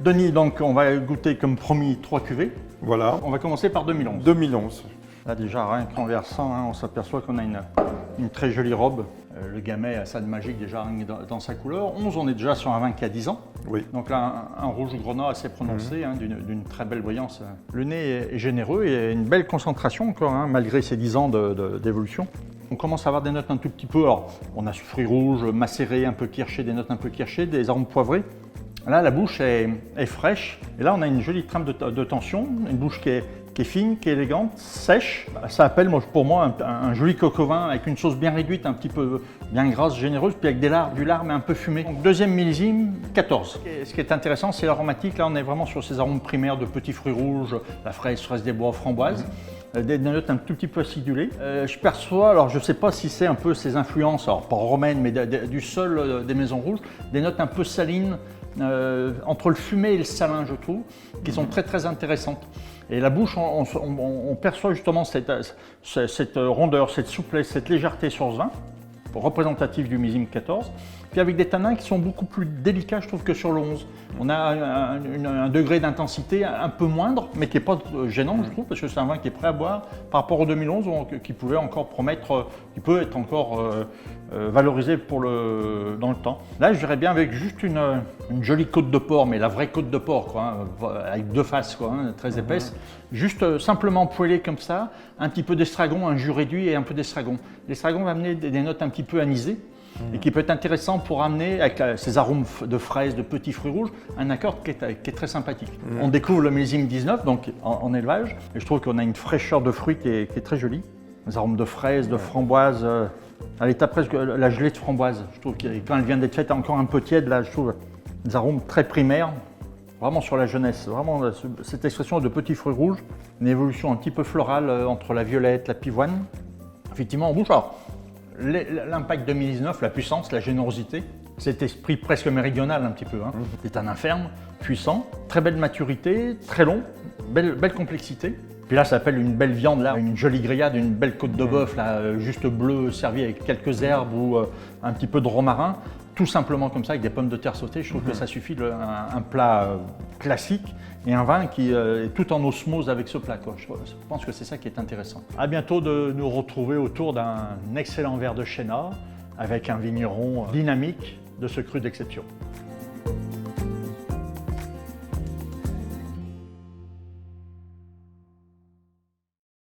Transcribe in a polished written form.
Denis, donc on va goûter comme promis 3 cuvées. Voilà. On va commencer par 2011. 2011. Là déjà, rien qu'en versant, on s'aperçoit qu'on a une très jolie robe. Le gamay a ça de magique déjà dans sa couleur. 11, on est déjà sur un vin qui a 10 ans. Oui. Donc là, un rouge grenat assez prononcé, d'une très belle brillance. Le nez est généreux et une belle concentration encore, malgré ces 10 ans d'évolution. On commence à avoir des notes un tout petit peu, alors on a ce fruit rouge macéré, un peu kirché, des notes un peu kirchées, des arômes poivrés. Là, la bouche est fraîche et là, on a une jolie trame de tension, une bouche qui est fine, qui est élégante, sèche. Ça appelle pour moi un joli coq au vin avec une sauce bien réduite, un petit peu bien grasse, généreuse, puis avec du lard mais un peu fumé. Donc, deuxième millésime, 14. Et ce qui est intéressant, c'est l'aromatique. Là, on est vraiment sur ces arômes primaires de petits fruits rouges, la fraise des bois, framboise. Des notes un tout petit peu acidulées. Je perçois, alors je ne sais pas si c'est un peu ces influences, alors pas romaines, mais du sol des maisons rouges, des notes un peu salines, entre le fumé et le salin, je trouve, qui sont très très intéressantes. Et la bouche, on perçoit justement cette rondeur, cette souplesse, cette légèreté sur ce vin, représentatif du millésime 14, puis avec des tanins qui sont beaucoup plus délicats, je trouve, que sur le 11. On a un degré d'intensité un peu moindre, mais qui n'est pas gênant, je trouve, parce que c'est un vin qui est prêt à boire par rapport au 2011, qui pouvait encore promettre, qui peut être encore valorisé dans le temps. Là, je dirais bien avec juste une jolie côte de porc, mais la vraie côte de porc, quoi, avec deux faces, quoi, très épaisse, juste simplement poêlée comme ça, un petit peu d'estragon, un jus réduit et un peu d'estragon. L'estragon va amener des notes un petit peu anisées, et qui peut être intéressant pour amener, avec ces arômes de fraises, de petits fruits rouges, un accord qui est très sympathique. On découvre le millésime 19, donc en élevage, et je trouve qu'on a une fraîcheur de fruits qui est très jolie. Les arômes de fraises, de framboises, elle est presque la gelée de framboise. Je trouve que quand elle vient d'être faite, encore un peu tiède, là, je trouve des arômes très primaires, vraiment sur la jeunesse. Vraiment cette expression de petits fruits rouges, une évolution un petit peu florale entre la violette, la pivoine. Effectivement, en bouche, alors, l'impact 2019, la puissance, la générosité, cet esprit presque méridional un petit peu. C'est un inferne, puissant, très belle maturité, très long, belle complexité. Puis là, ça s'appelle une belle viande, là, une jolie grillade, une belle côte de bœuf, là, juste bleue, servie avec quelques herbes ou un petit peu de romarin, tout simplement comme ça, avec des pommes de terre sautées. Je trouve que ça suffit, un plat classique et un vin qui est tout en osmose avec ce plat, quoi. Je pense que c'est ça qui est intéressant. À bientôt de nous retrouver autour d'un excellent verre de Chenas avec un vigneron dynamique de ce cru d'exception.